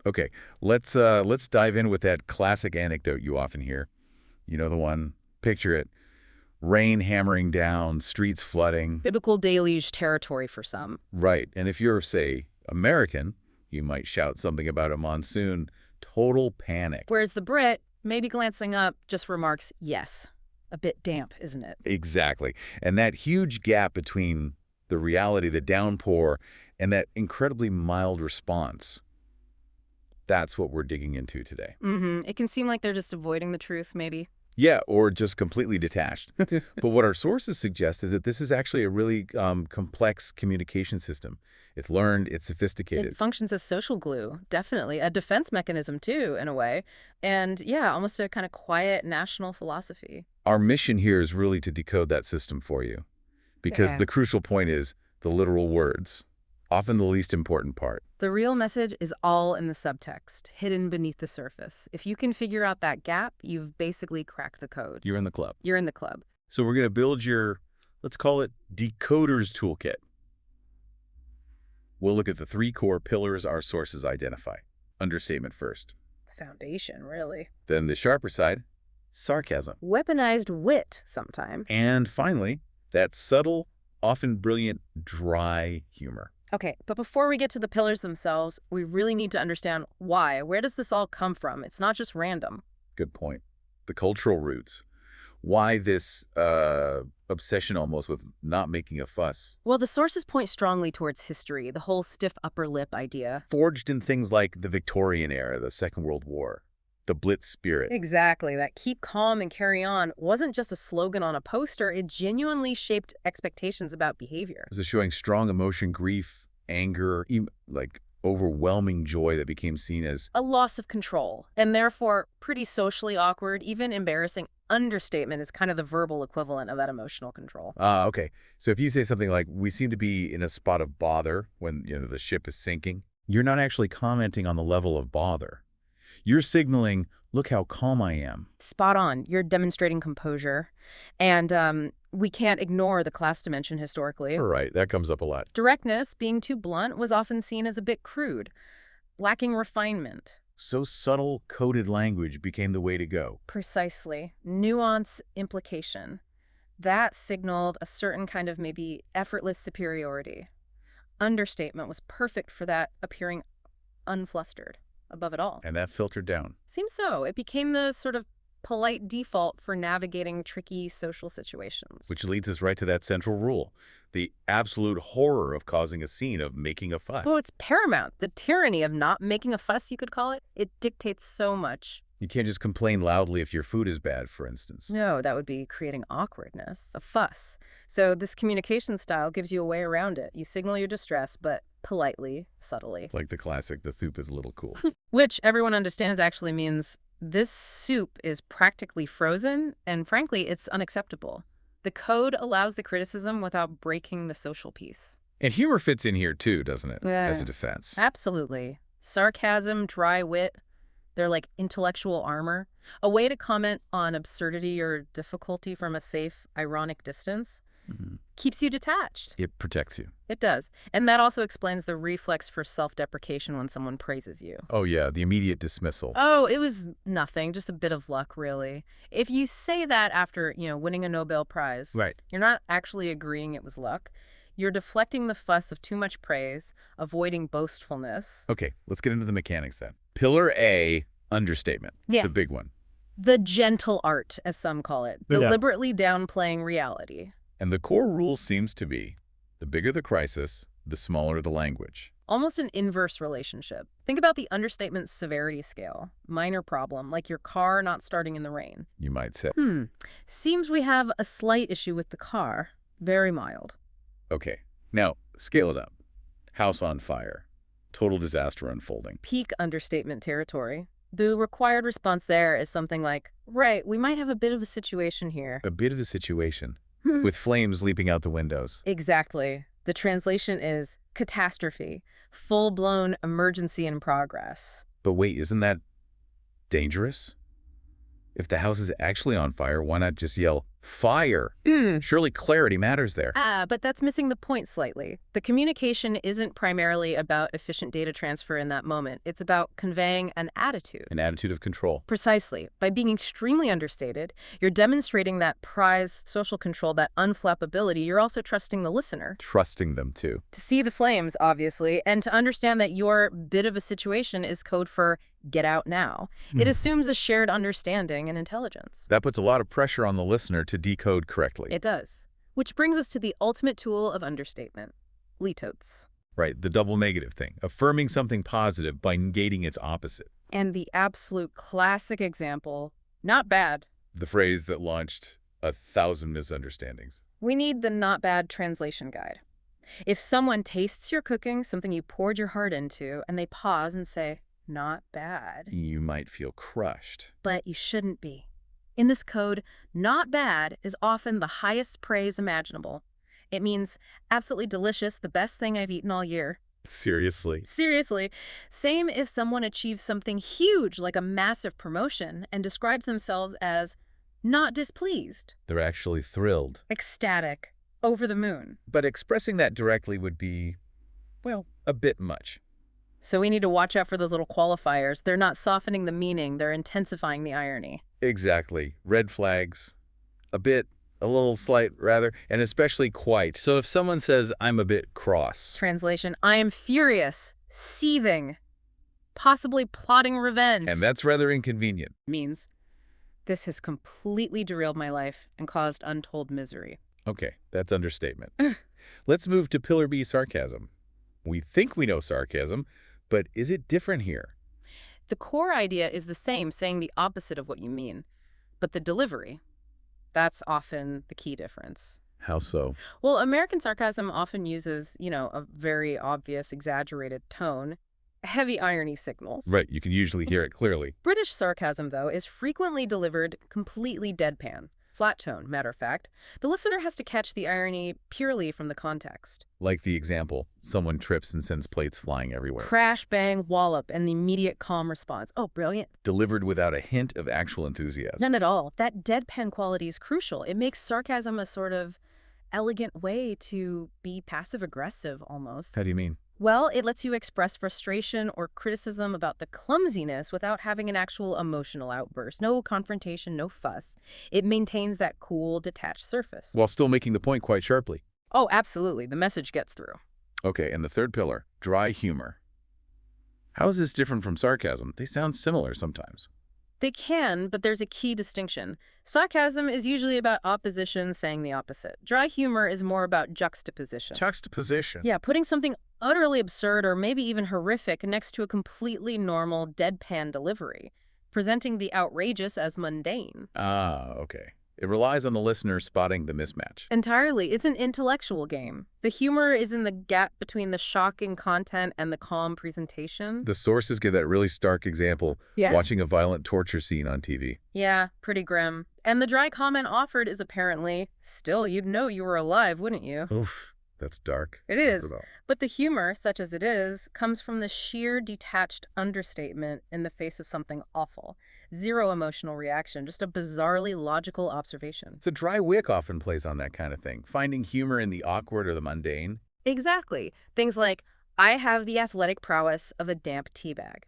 Okay, let's dive in with that classic anecdote you often hear. You know the one. Picture it. Rain hammering down, streets flooding. Biblical deluge territory for some. Right. And if you're, say, American, you might shout something about a monsoon. Total panic. Whereas the Brit, maybe glancing up, just remarks, yes. A bit damp, isn't it? Exactly. And that huge gap between the reality, the downpour, and that incredibly mild response, that's what we're digging into today. It can seem like they're just avoiding the truth, maybe. Yeah, or just completely detached. But what our sources suggest is that this is actually a really complex communication system. It's learned, it's sophisticated. It functions as social glue, definitely. A defense mechanism, too, in a way. And, yeah, almost a kind of quiet national philosophy. Our mission here is really to decode that system for you. Because the crucial point is the literal words, often the least important part. The real message is all in the subtext, hidden beneath the surface. If you can figure out that gap, you've basically cracked the code. You're in the club. You're in the club. So we're going to build your, let's call it, decoder's toolkit. We'll look at the 3 core pillars our sources identify. Understatement first. Foundation, really. Then the sharper side, sarcasm. Weaponized wit, sometime. And finally, that subtle, often brilliant, dry humor. Okay, but before we get to the pillars themselves, we really need to understand why. Where does this all come from? It's not just random. Good point. The cultural roots. Why this obsession almost with not making a fuss? Well, the sources point strongly towards history, the whole stiff upper lip idea. Forged in things like the Victorian era, the Second World War, the Blitz spirit. Exactly. That keep calm and carry on wasn't just a slogan on a poster. It genuinely shaped expectations about behavior. This is showing strong emotion, grief, anger, even like overwhelming joy that became seen as a loss of control, and therefore pretty socially awkward, even embarrassing. Understatement is kind of the verbal equivalent of that emotional control. Okay. So if you say something like, we seem to be in a spot of bother when, the ship is sinking, you're not actually commenting on the level of bother. You're signaling, look how calm I am. Spot on. You're demonstrating composure. And we can't ignore the class dimension historically. Right. That comes up a lot. Directness, being too blunt, was often seen as a bit crude, lacking refinement. So subtle, coded language became the way to go. Precisely. Nuance, implication. That signaled a certain kind of maybe effortless superiority. Understatement was perfect for that, appearing unflustered above it all. And that filtered down. Seems so. It became the sort of polite default for navigating tricky social situations. Which leads us right to that central rule. The absolute horror of causing a scene, of making a fuss. Oh, it's paramount. The tyranny of not making a fuss, you could call it. It dictates so much. You can't just complain loudly if your food is bad, for instance. No, that would be creating awkwardness, a fuss. So this communication style gives you a way around it. You signal your distress, but politely, subtly. Like the classic, the soup is a little cool. Which everyone understands actually means this soup is practically frozen, and frankly, it's unacceptable. The code allows the criticism without breaking the social peace. And humor fits in here too, doesn't it? Yeah. As a defense. Absolutely. Sarcasm, dry wit, they're like intellectual armor. A way to comment on absurdity or difficulty from a safe, ironic distance. Keeps you detached. It protects you. It does. And that also explains the reflex for self-deprecation when someone praises you. Oh yeah, the immediate dismissal. Oh, it was nothing, just a bit of luck, really. If you say that after, winning a Nobel Prize, Right. You're not actually agreeing it was luck. You're deflecting the fuss of too much praise, avoiding boastfulness. Okay, let's get into the mechanics then. Pillar A, understatement. Yeah. The big one. The gentle art, as some call it, deliberately downplaying reality. And the core rule seems to be, the bigger the crisis, the smaller the language. Almost an inverse relationship. Think about the understatement severity scale. Minor problem, like your car not starting in the rain. You might say. Seems we have a slight issue with the car. Very mild. Okay, now scale it up. House on fire. Total disaster unfolding. Peak understatement territory. The required response there is something like, right, we might have a bit of a situation here. A bit of a situation. With flames leaping out the windows. Exactly. The translation is catastrophe. Full-blown emergency in progress. But wait, isn't that dangerous? If the house is actually on fire, why not just yell Fire. Surely clarity matters there. But that's missing the point slightly. The communication isn't primarily about efficient data transfer in that moment. It's about conveying an attitude. An attitude of control. Precisely. By being extremely understated, you're demonstrating that prized social control, that unflappability. You're also trusting the listener. Trusting them, too. To see the flames, obviously, and to understand that your bit of a situation is code for get out now. It assumes a shared understanding and intelligence. That puts a lot of pressure on the listener to decode correctly. It does. Which brings us to the ultimate tool of understatement, litotes. Right, the double negative thing. Affirming something positive by negating its opposite. And the absolute classic example, not bad. The phrase that launched 1,000 misunderstandings. We need the not bad translation guide. If someone tastes your cooking, something you poured your heart into, and they pause and say, not bad. You might feel crushed. But you shouldn't be. In this code, not bad is often the highest praise imaginable. It means absolutely delicious, the best thing I've eaten all year. Seriously. Seriously. Same if someone achieves something huge like a massive promotion and describes themselves as not displeased. They're actually thrilled. Ecstatic. Over the moon. But expressing that directly would be, well, a bit much. So we need to watch out for those little qualifiers. They're not softening the meaning, they're intensifying the irony. Exactly. Red flags. A little slight, rather, and especially quite. So if someone says, I'm a bit cross. Translation, I am furious, seething, possibly plotting revenge. And that's rather inconvenient. Means, this has completely derailed my life and caused untold misery. Okay, that's understatement. Let's move to Pillar B, sarcasm. We think we know sarcasm, but is it different here? The core idea is the same, saying the opposite of what you mean. But the delivery, that's often the key difference. How so? Well, American sarcasm often uses, a very obvious, exaggerated tone, heavy irony signals. Right, you can usually hear it clearly. British sarcasm, though, is frequently delivered completely deadpan. Flat tone, matter of fact. The listener has to catch the irony purely from the context. Like the example, someone trips and sends plates flying everywhere. Crash, bang, wallop, and the immediate calm response. Oh, brilliant. Delivered without a hint of actual enthusiasm. None at all. That deadpan quality is crucial. It makes sarcasm a sort of elegant way to be passive-aggressive, almost. How do you mean? Well, it lets you express frustration or criticism about the clumsiness without having an actual emotional outburst. No confrontation, no fuss. It maintains that cool, detached surface. While still making the point quite sharply. Oh, absolutely. The message gets through. Okay, and the third pillar, dry humor. How is this different from sarcasm? They sound similar sometimes. They can, but there's a key distinction. Sarcasm is usually about opposition saying the opposite. Dry humor is more about juxtaposition. Juxtaposition? Yeah, putting something utterly absurd or maybe even horrific next to a completely normal deadpan delivery, presenting the outrageous as mundane. Ah, okay. It relies on the listener spotting the mismatch. Entirely. It's an intellectual game. The humor is in the gap between the shocking content and the calm presentation. The sources give that really stark example, watching a violent torture scene on TV. Yeah, pretty grim. And the dry comment offered is apparently, still, you'd know you were alive, wouldn't you? Oof, that's dark. It is. But the humor, such as it is, comes from the sheer detached understatement in the face of something awful. Zero emotional reaction, just a bizarrely logical observation. So dry wit often plays on that kind of thing, finding humor in the awkward or the mundane. Exactly. Things like, I have the athletic prowess of a damp teabag.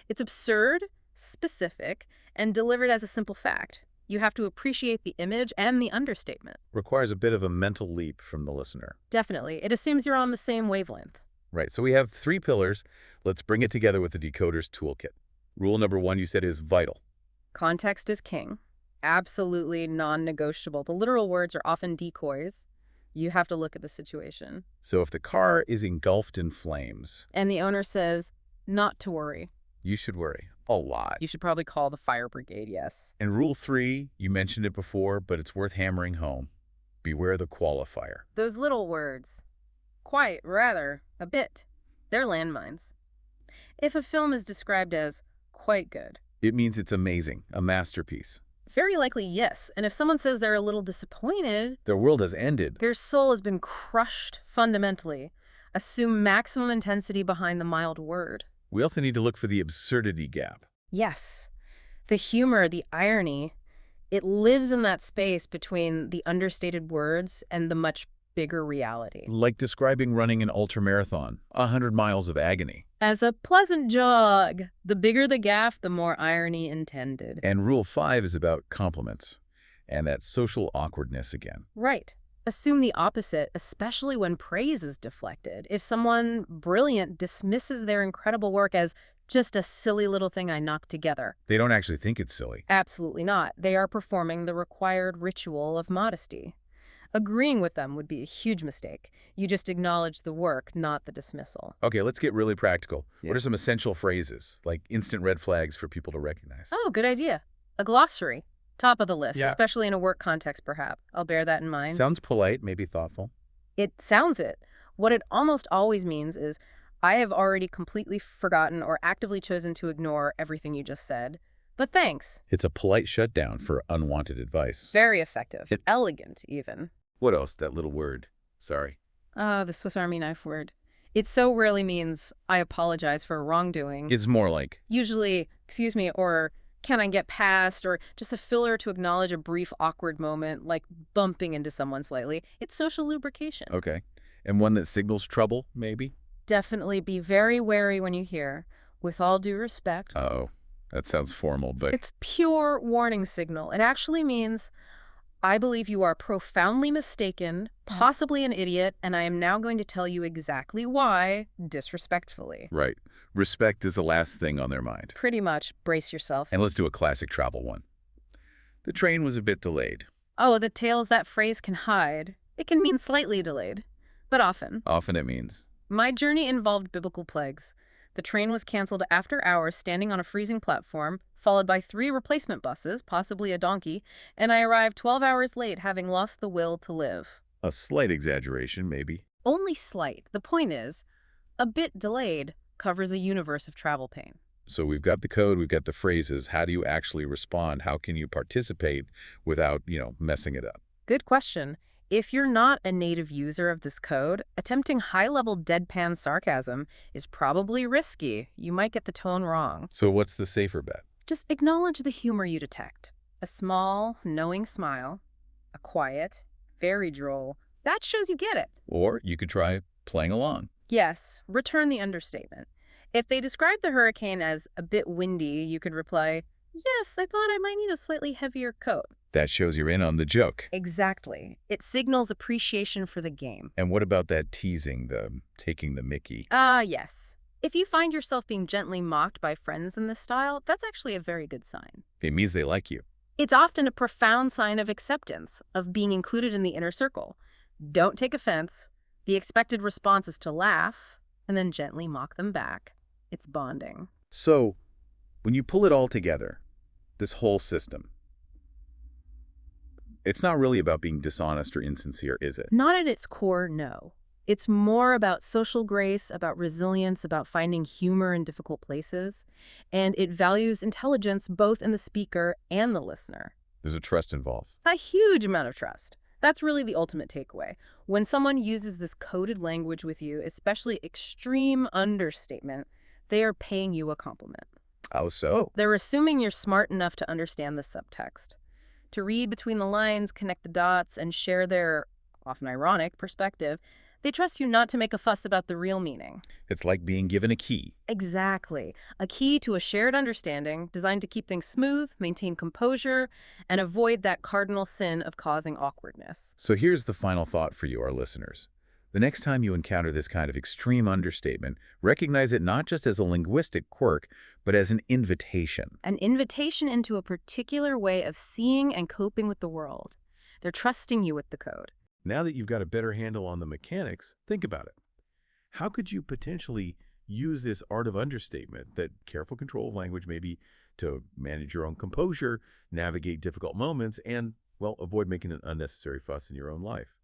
It's absurd, specific, and delivered as a simple fact. You have to appreciate the image and the understatement. Requires a bit of a mental leap from the listener. Definitely. It assumes you're on the same wavelength. Right. So we have 3 pillars. Let's bring it together with the decoder's toolkit. Rule number 1, you said, is vital. Context is king. Absolutely non-negotiable. The literal words are often decoys. You have to look at the situation. So if the car is engulfed in flames, and the owner says, not to worry. You should worry. A lot. You should probably call the fire brigade, yes. And rule 3, you mentioned it before, but it's worth hammering home. Beware the qualifier. Those little words. Quite, rather, a bit. They're landmines. If a film is described as quite good, it means it's amazing, a masterpiece. Very likely, yes. And if someone says they're a little disappointed, their world has ended. Their soul has been crushed fundamentally. Assume maximum intensity behind the mild word. We also need to look for the absurdity gap. Yes. The humor, the irony, It lives in that space between the understated words and the much bigger reality. Like describing running an ultramarathon, 100 miles of agony. As a pleasant jog, the bigger the gaffe, the more irony intended. And Rule 5 is about compliments and that social awkwardness again. Right. Assume the opposite, especially when praise is deflected. If someone brilliant dismisses their incredible work as just a silly little thing I knocked together. They don't actually think it's silly. Absolutely not. They are performing the required ritual of modesty. Agreeing with them would be a huge mistake. You just acknowledge the work, not the dismissal. Okay, let's get really practical. Yeah. What are some essential phrases, like instant red flags for people to recognize? Oh, good idea. A glossary. Top of the list, Yeah. especially in a work context, perhaps. I'll bear that in mind. Sounds polite, maybe thoughtful. It sounds it. What it almost always means is, I have already completely forgotten or actively chosen to ignore everything you just said. But thanks. It's a polite shutdown for unwanted advice. Very effective. Elegant, even. What else? That little word. Sorry. The Swiss Army knife word. It so rarely means, I apologize for wrongdoing. It's more like, Usually, excuse me, or can I get past, or just a filler to acknowledge a brief awkward moment, like bumping into someone slightly. It's social lubrication. okay. And one that signals trouble, maybe? Definitely be very wary when you hear, with all due respect. Uh-oh. That sounds formal, but It's pure warning signal. It actually means, I believe you are profoundly mistaken, possibly an idiot, and I am now going to tell you exactly why, disrespectfully. right. Respect is the last thing on their mind. Pretty much. Brace yourself. And let's do a classic travel one. The train was a bit delayed. Oh, the tales that phrase can hide. It can mean slightly delayed, but often. Often it means, My journey involved biblical plagues. The train was canceled after hours standing on a freezing platform, followed by 3 replacement buses, possibly a donkey, and I arrived 12 hours late, having lost the will to live. a slight exaggeration, maybe. Only slight. The point is, a bit delayed covers a universe of travel pain. So we've got the code, we've got the phrases. How do you actually respond? How can you participate without, messing it up? Good question. If you're not a native user of this code, attempting high-level deadpan sarcasm is probably risky. You might get the tone wrong. So what's the safer bet? Just acknowledge the humor you detect. A small, knowing smile, a quiet, very droll. That shows you get it. Or you could try playing along. Yes, return the understatement. If they describe the hurricane as a bit windy, you could reply, yes, I thought I might need a slightly heavier coat. That shows you're in on the joke. Exactly. It signals appreciation for the game. And what about that teasing, the taking the mickey? Yes. If you find yourself being gently mocked by friends in this style, that's actually a very good sign. It means they like you. It's often a profound sign of acceptance, of being included in the inner circle. Don't take offense. The expected response is to laugh and then gently mock them back. It's bonding. So, when you pull it all together, this whole system, it's not really about being dishonest or insincere, is it? Not at its core, no. It's more about social grace, about resilience, about finding humor in difficult places, and it values intelligence both in the speaker and the listener. There's a trust involved. A huge amount of trust. That's really the ultimate takeaway. When someone uses this coded language with you, especially extreme understatement, they are paying you a compliment. How so? They're assuming you're smart enough to understand the subtext, to read between the lines, connect the dots, and share their, often ironic, perspective. They trust you not to make a fuss about the real meaning. It's like being given a key. Exactly. A key to a shared understanding designed to keep things smooth, maintain composure, and avoid that cardinal sin of causing awkwardness. So here's the final thought for you, our listeners. The next time you encounter this kind of extreme understatement, recognize it not just as a linguistic quirk, but as an invitation. An invitation into a particular way of seeing and coping with the world. They're trusting you with the code. Now that you've got a better handle on the mechanics, think about it. How could you potentially use this art of understatement, that careful control of language maybe, to manage your own composure, navigate difficult moments, and, well, avoid making an unnecessary fuss in your own life?